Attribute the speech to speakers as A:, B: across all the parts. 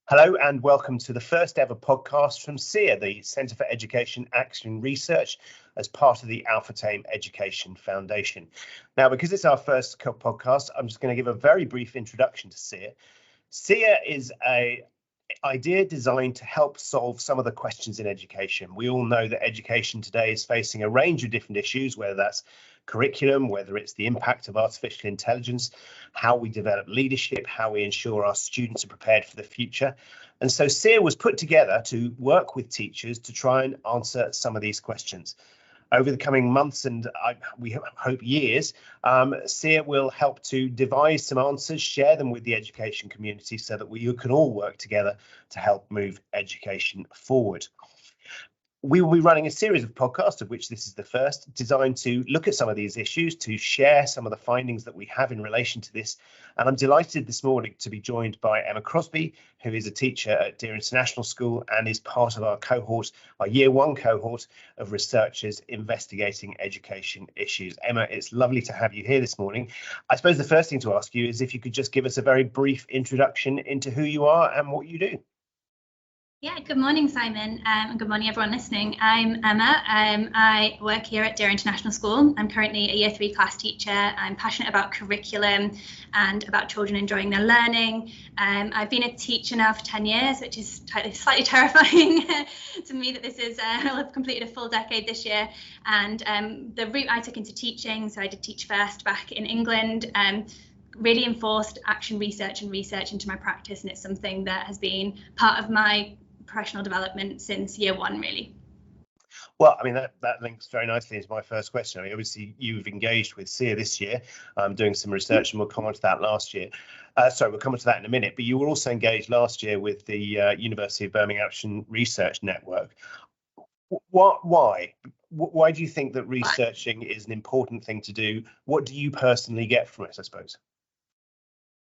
A: Hello and welcome to the first ever podcast from CEAR, the Centre for Education Action Research, as part of the Al-Futtaim Education Foundation. Now, because it's our first podcast, I'm just going to give a very brief introduction to CEAR. CEAR is an idea designed to help solve some of the questions in education. We all know that education today is facing a range of different issues, whether that's curriculum, whether it's the impact of artificial intelligence, how we develop leadership, how we ensure our students are prepared for the future. And so CEAR was put together to work with teachers to try and answer some of these questions. Over the coming months and we hope years, CEAR will help to devise some answers, share them with the education community so that we can all work together to help move education forward. We will be running a series of podcasts, of which this is the first, designed to look at some of these issues, to share some of the findings that we have in relation to this. And I'm delighted this morning to be joined by Emma Crosby, who is a teacher at Deira International School and is part of our cohort, our year one cohort of researchers investigating education issues. Emma, it's lovely to have you here this morning. I suppose the first thing to ask you is if you could just give us a very brief introduction into who you are and what you do.
B: Yeah, good morning, Simon, and good morning, everyone listening. I'm Emma. I work here at Deira International School. I'm currently a Year 3 class teacher. I'm passionate about curriculum and about children enjoying their learning. I've been a teacher now for 10 years, which is slightly terrifying to me that this is, I'll have completed a full decade this year. And the route I took into teaching, so I did Teach First back in England, really enforced action research and research into my practice, and it's something that has been part of my professional development since year one, really.
A: Well, I mean, that links very nicely into my first question. I mean, obviously, you've engaged with CEAR this year, doing some research, and we'll come on to that last year. We'll come on to that in a minute. But you were also engaged last year with the University of Birmingham Action Research Network. Why? Why do you think that researching is an important thing to do? What do you personally get from it, I suppose?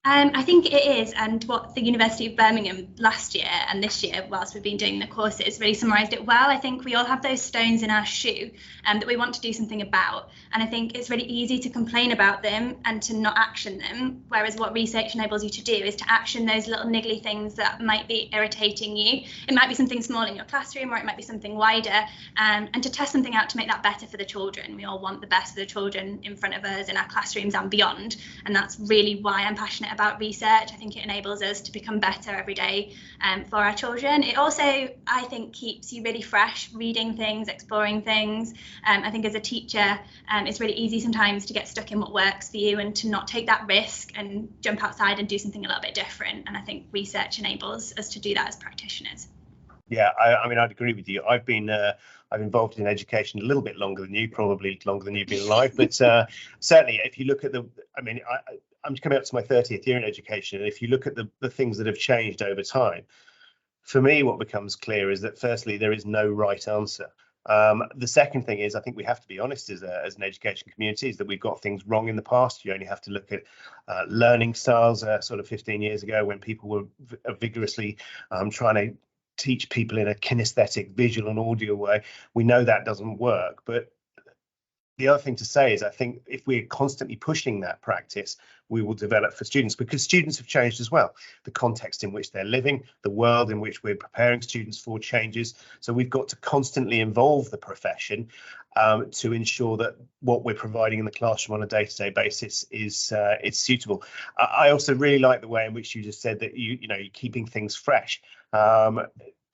B: I think it is, and what the University of Birmingham last year and this year, whilst we've been doing the courses, really summarised it well. I think we all have those stones in our shoe that we want to do something about, and I think it's really easy to complain about them and to not action them, whereas what research enables you to do is to action those little niggly things that might be irritating you. It might be something small in your classroom, or it might be something wider, and to test something out to make that better for the children. We all want the best for the children in front of us in our classrooms and beyond, and that's really why I'm passionate about research. I think it enables us to become better every day for our children. It also, I think, keeps you really fresh, reading things, exploring things. I think as a teacher, it's really easy sometimes to get stuck in what works for you and to not take that risk and jump outside and do something a little bit different. And I think research enables us to do that as practitioners.
A: Yeah, I mean, I'd agree with you. I've been involved in education a little bit longer than you, probably longer than you've been alive. But certainly, if you look at I'm coming up to my 30th year in education, and if you look at the things that have changed over time, for me, what becomes clear is that firstly, there is no right answer. The second thing is, I think we have to be honest as an education community, is that we've got things wrong in the past. You only have to look at learning styles sort of 15 years ago when people were vigorously trying to teach people in a kinesthetic, visual and audio way. We know that doesn't work, but the other thing to say is I think if we're constantly pushing that practice, we will develop for students, because students have changed as well. The context in which they're living, the world in which we're preparing students for changes. So we've got to constantly involve the profession to ensure that what we're providing in the classroom on a day-to-day basis is suitable. I also really like the way in which you just said that you're keeping things fresh.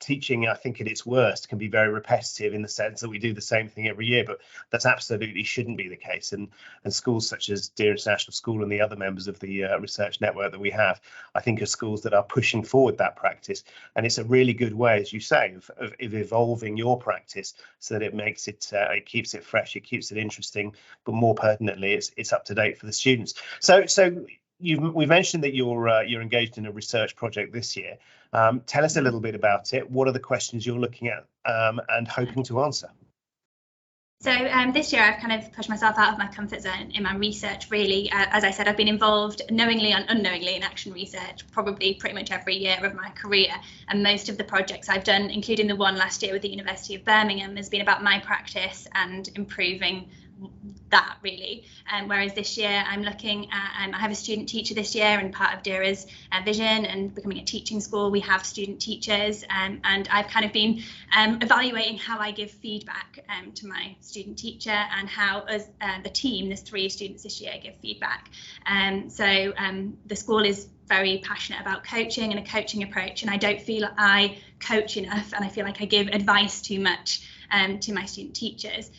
A: Teaching, I think, at its worst, can be very repetitive in the sense that we do the same thing every year, but that absolutely shouldn't be the case. And schools such as Deira International School and the other members of the research network that we have, I think, are schools that are pushing forward that practice. And it's a really good way, as you say, of evolving your practice so that it makes it, it keeps it fresh, it keeps it interesting, but more pertinently, it's up to date for the students. So we mentioned that you're engaged in a research project this year. Tell us a little bit about it. What are the questions you're looking at and hoping to answer?
B: So this year I've kind of pushed myself out of my comfort zone in my research, really. As I said, I've been involved knowingly and unknowingly in action research probably pretty much every year of my career. And most of the projects I've done, including the one last year with the University of Birmingham, has been about my practice and improving that really. Whereas this year I'm looking at, I have a student teacher this year, and part of Deira's vision and becoming a teaching school, we have student teachers, and I've kind of been evaluating how I give feedback to my student teacher, and how as the team, there's 3 students this year, give feedback. So the school is very passionate about coaching and a coaching approach, and I don't feel I coach enough, and I feel like I give advice too much to my student teachers.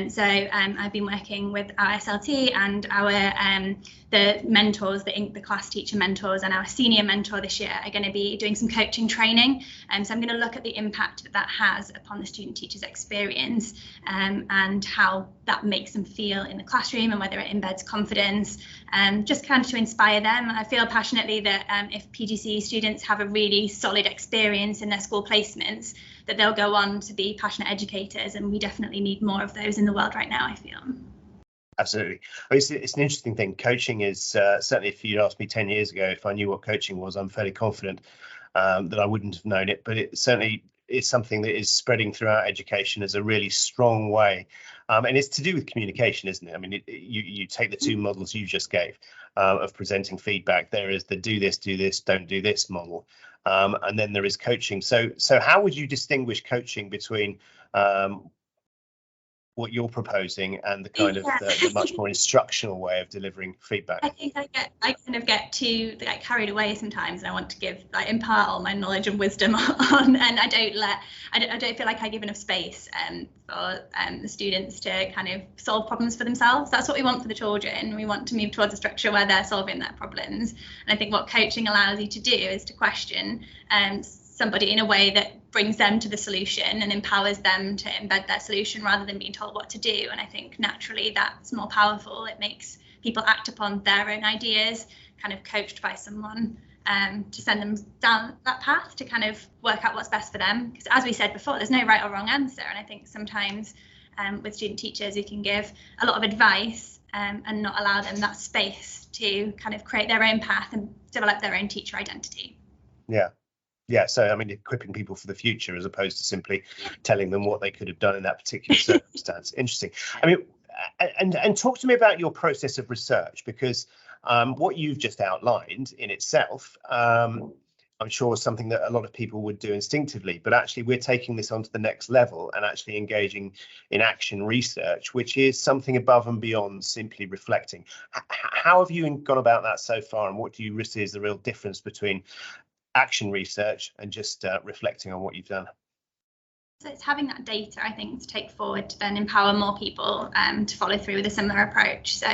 B: So I've been working with our SLT and our the mentors, the class teacher mentors, and our senior mentor this year are going to be doing some coaching training. So I'm going to look at the impact that has upon the student teacher's experience, and how that makes them feel in the classroom, and whether it embeds confidence, just kind of to inspire them. I feel passionately that if PGCE students have a really solid experience in their school placements, that they'll go on to be passionate educators, and we definitely need more of those in the world right now, I feel.
A: Absolutely. It's an interesting thing. Coaching is certainly, if you'd asked me 10 years ago if I knew what coaching was, I'm fairly confident that I wouldn't have known it, but it certainly is something that is spreading throughout education as a really strong way. And it's to do with communication, isn't it? I mean, you take the 2 models you just gave of presenting feedback. There is the do this, don't do this model. And then there is coaching. So how would you distinguish coaching between what you're proposing and the kind of the much more instructional way of delivering feedback?
B: I think I kind of get too carried away sometimes, and I want to impart all my knowledge and wisdom on, and I don't feel like I give enough space for the students to kind of solve problems for themselves. That's what we want for the children. We want to move towards a structure where they're solving their problems, and I think what coaching allows you to do is to question somebody in a way that brings them to the solution and empowers them to embed their solution rather than being told what to do. And I think naturally that's more powerful. It makes people act upon their own ideas, kind of coached by someone, to send them down that path to kind of work out what's best for them. Because as we said before, there's no right or wrong answer. And I think sometimes with student teachers, you can give a lot of advice and not allow them that space to kind of create their own path and develop their own teacher identity.
A: Yeah, so I mean, equipping people for the future as opposed to simply telling them what they could have done in that particular circumstance. Interesting. I mean, and talk to me about your process of research, because what you've just outlined in itself, I'm sure is something that a lot of people would do instinctively, but actually we're taking this on to the next level and actually engaging in action research, which is something above and beyond simply reflecting. How have you gone about that so far, and what do you see as the real difference between action research and just reflecting on what you've done?
B: So it's having that data, I think, to take forward to then empower more people to follow through with a similar approach. So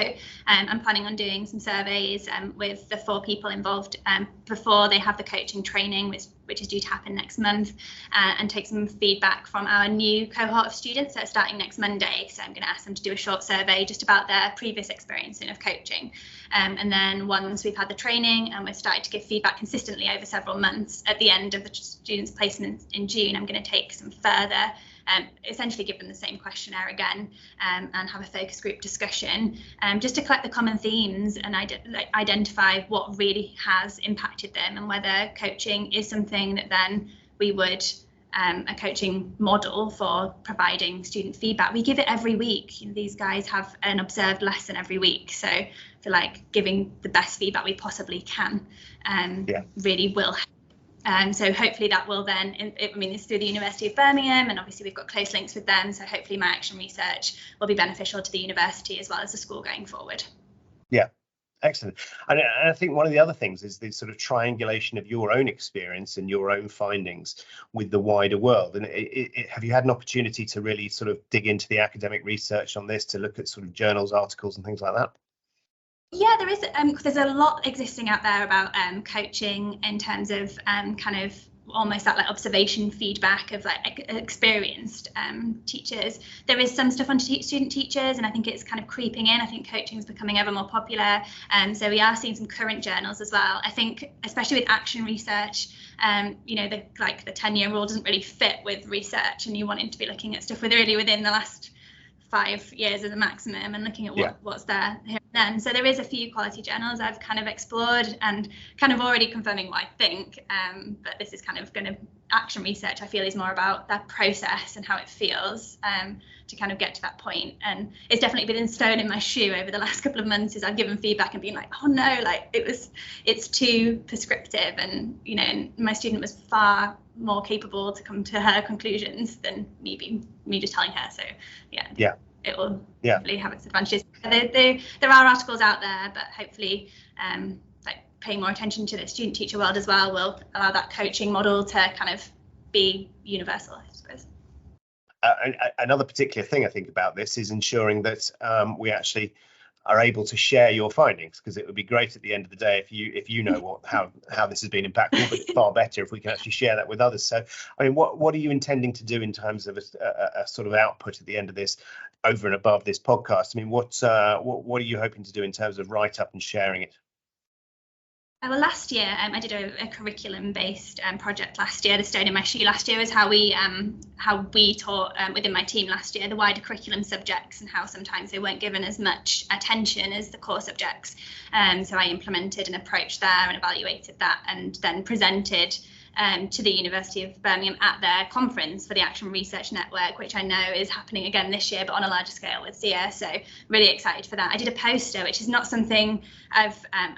B: I'm planning on doing some surveys with the 4 people involved before they have the coaching training, which is due to happen next month, and take some feedback from our new cohort of students that are starting next Monday. So I'm going to ask them to do a short survey just about their previous experience of coaching. And then once we've had the training and we've started to give feedback consistently over several months, at the end of the students' placement in June, I'm going to take some further, essentially give them the same questionnaire again, and have a focus group discussion, just to collect the common themes and identify what really has impacted them, and whether coaching is something that then we would a coaching model for providing student feedback. We give it every week. You know, these guys have an observed lesson every week, so I feel like giving the best feedback we possibly can really will help. So hopefully that will then, I mean, it's through the University of Birmingham, and obviously we've got close links with them, so hopefully my action research will be beneficial to the university as well as the school going forward.
A: Yeah, excellent. And I think one of the other things is the sort of triangulation of your own experience and your own findings with the wider world. And have you had an opportunity to really sort of dig into the academic research on this, to look at sort of journals, articles and things like that?
B: Yeah, there is. There's a lot existing out there about coaching in terms of kind of almost that like observation feedback of like experienced teachers. There is some stuff on student teachers, and I think it's kind of creeping in. I think coaching is becoming ever more popular, so we are seeing some current journals as well. I think especially with action research, you know, the 10-year rule doesn't really fit with research, and you wanting to be looking at stuff within the last 5 years as a maximum, and looking at what's there here and then. So there is a few quality journals I've kind of explored and kind of already confirming what I think, but this is kind of going to action research, I feel, is more about that process and how it feels to kind of get to that point. And it's definitely been a stone in my shoe over the last couple of months as I've given feedback and been like, oh no, like it's too prescriptive, and my student was far more capable to come to her conclusions than me just telling her. So yeah. It will definitely have its advantages. There are articles out there, but hopefully paying more attention to the student-teacher world as well will allow that coaching model to kind of be universal, I suppose.
A: Another particular thing I think about this is ensuring that we actually are able to share your findings, because it would be great at the end of the day if you know how this has been impactful, but it's far better if we can actually share that with others. So, I mean, what are you intending to do in terms of a sort of output at the end of this, over and above this podcast? I mean, what are you hoping to do in terms of write up and sharing it?
B: Well, last year I did a curriculum-based project last year. The stone in my shoe last year was how we taught within my team last year the wider curriculum subjects, and how sometimes they weren't given as much attention as the core subjects. So I implemented an approach there and evaluated that, and then presented to the University of Birmingham at their conference for the Action Research Network, which I know is happening again this year, but on a larger scale with CEAR. So really excited for that. I did a poster, which is not something I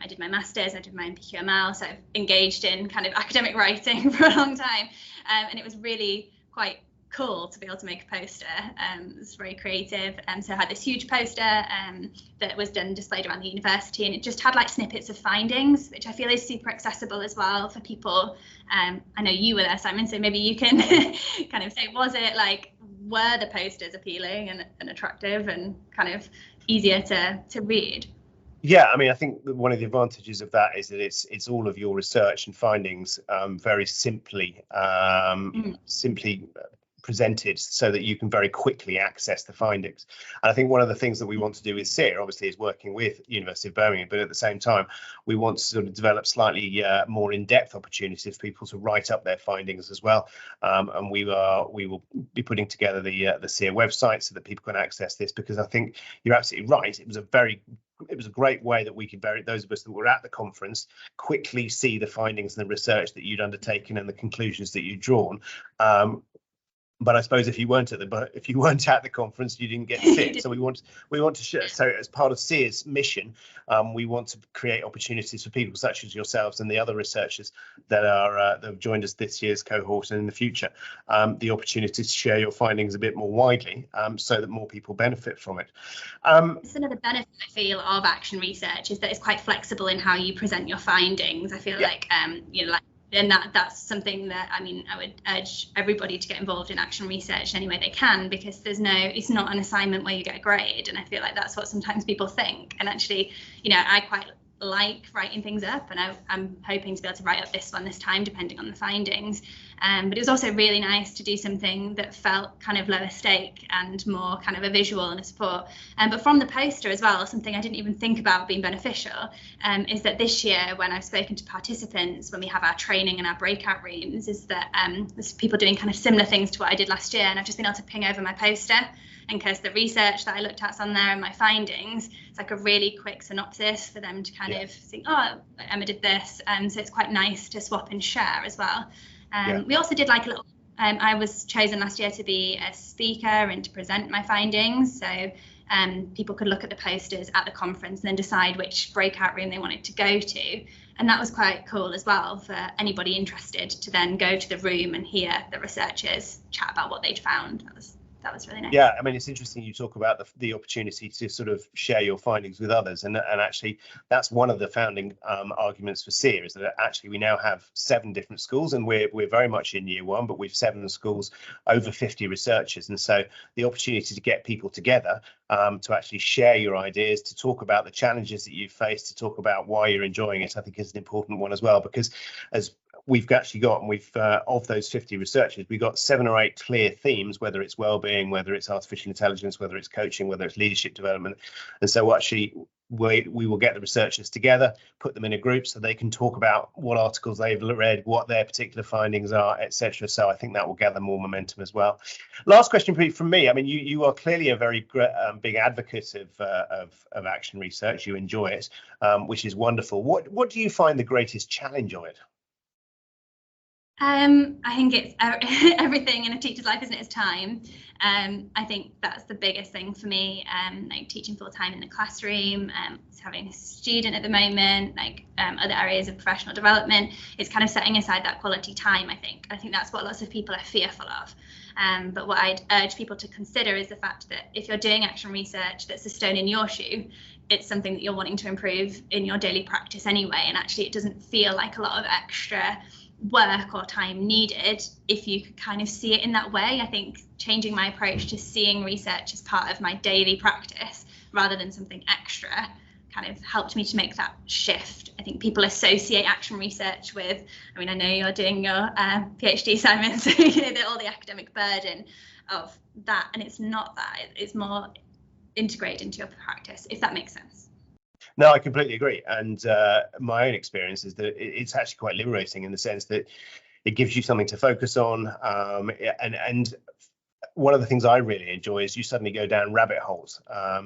B: did my master's, I did my MPQML, so I've engaged in kind of academic writing for a long time, and it was really quite cool to be able to make a poster. It was very creative, and so I had this huge poster that was displayed around the university, and it just had like snippets of findings, which I feel is super accessible as well for people. I know you were there, Simon, so maybe you can kind of say, were the posters appealing and attractive and kind of easier to read?
A: Yeah, I mean, I think one of the advantages of that is that it's all of your research and findings very simply presented, so that you can very quickly access the findings. And I think one of the things that we want to do with CEAR, obviously, is working with University of Birmingham, but at the same time we want to sort of develop slightly more in-depth opportunities for people to write up their findings as well. And we will be putting together the CEAR website so that people can access this, because I think you're absolutely right. It was a great way that we could, those of us that were at the conference, quickly see the findings and the research that you'd undertaken and the conclusions that you'd drawn. But I suppose if you weren't at the conference, you didn't get to see it. So we want to share. So as part of CEAR's mission, we want to create opportunities for people such as yourselves and the other researchers that have joined us this year's cohort and in the future, the opportunity to share your findings a bit more widely, so that more people benefit from it.
B: It's another benefit I feel of action research, is that it's quite flexible in how you present your findings. I feel and that's something that, I mean, I would urge everybody to get involved in action research any way they can, because it's not an assignment where you get a grade, and I feel like that's what sometimes people think. And actually, I quite like writing things up, and I'm hoping to be able to write up this one this time, depending on the findings. But it was also really nice to do something that felt kind of lower stake and more kind of a visual and a support. But from the poster as well, something I didn't even think about being beneficial is that this year, when I've spoken to participants, when we have our training and our breakout rooms, is that there's people doing kind of similar things to what I did last year, and I've just been able to ping over my poster. And because the research that I looked at's on there and my findings, it's like a really quick synopsis for them to kind of think, oh, Emma did this. So it's quite nice to swap and share as well. We also did like a little, I was chosen last year to be a speaker and to present my findings. So people could look at the posters at the conference and then decide which breakout room they wanted to go to. And that was quite cool as well for anybody interested to then go to the room and hear the researchers chat about what they'd found. That was really nice.
A: Yeah, I mean, it's interesting you talk about the opportunity to sort of share your findings with others, and actually that's one of the founding arguments for CEAR, is that actually we now have 7 different schools, and we're very much in year 1, but we've 7 schools, over 50 researchers, and so the opportunity to get people together to actually share your ideas, to talk about the challenges that you've faced, to talk about why you're enjoying it, I think is an important one as well, because as we've actually got, and we've of those 50 researchers, we've got 7 or 8 clear themes, whether it's well-being, whether it's artificial intelligence, whether it's coaching, whether it's leadership development. And so actually we will get the researchers together, put them in a group so they can talk about what articles they've read, what their particular findings are, etc. So I think that will gather more momentum as well. Last question from me. I mean, you are clearly a very big advocate of action research. You enjoy it, which is wonderful. What do you find the greatest challenge of it?
B: I think it's everything in a teacher's life, isn't it? Is time. I think that's the biggest thing for me. Like teaching full time in the classroom, having a student at the moment, like other areas of professional development. It's kind of setting aside that quality time. I think that's what lots of people are fearful of. But what I'd urge people to consider is the fact that if you're doing action research that's a stone in your shoe, it's something that you're wanting to improve in your daily practice anyway. And actually, it doesn't feel like a lot of extra work or time needed if you could kind of see it in that way. I think changing my approach to seeing research as part of my daily practice rather than something extra kind of helped me to make that shift. I think people associate action research with, I know you're doing your PhD, Simon, so you know all the academic burden of that, and it's not that. It's more integrated into your practice, if that makes sense.
A: No, I completely agree. And my own experience is that it's actually quite liberating in the sense that it gives you something to focus on. And one of the things I really enjoy is you suddenly go down rabbit holes.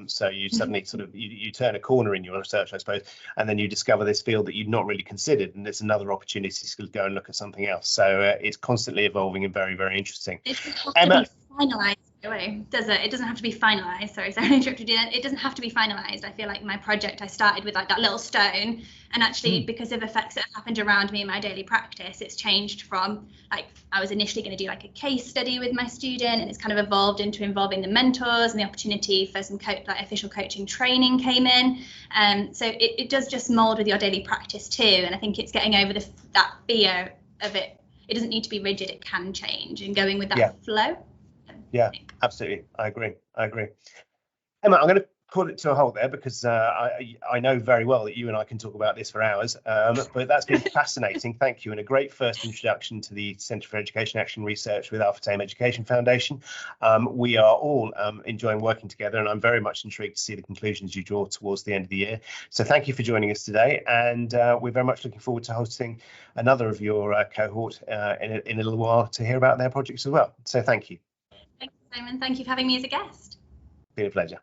A: So you suddenly sort of you turn a corner in your research, I suppose, and then you discover this field that you'd not really considered. And there's another opportunity to go and look at something else. So it's constantly evolving and very, very interesting.
B: Emma, finalized. Does it? It doesn't have to be finalized. Sorry, I interrupted you. It doesn't have to be finalized. I feel like my project, I started with like that little stone, and actually because of effects that have happened around me in my daily practice, it's changed from like I was initially going to do like a case study with my student, and it's kind of evolved into involving the mentors, and the opportunity for some like official coaching training came in. So it does just mold with your daily practice too, and I think it's getting over that fear of it. It doesn't need to be rigid. It can change, and going with that flow.
A: Yeah, absolutely. I agree. Emma, I'm going to call it to a halt there because I know very well that you and I can talk about this for hours, but that's been fascinating. Thank you. And a great first introduction to the Centre for Education Action Research with Al-Futtaim Education Foundation. We are all enjoying working together, and I'm very much intrigued to see the conclusions you draw towards the end of the year. So thank you for joining us today. And we're very much looking forward to hosting another of your cohort in a little while to hear about their projects as well. So thank you.
B: Thank you, Simon. Thank you for having me as a guest.
A: It's been a pleasure.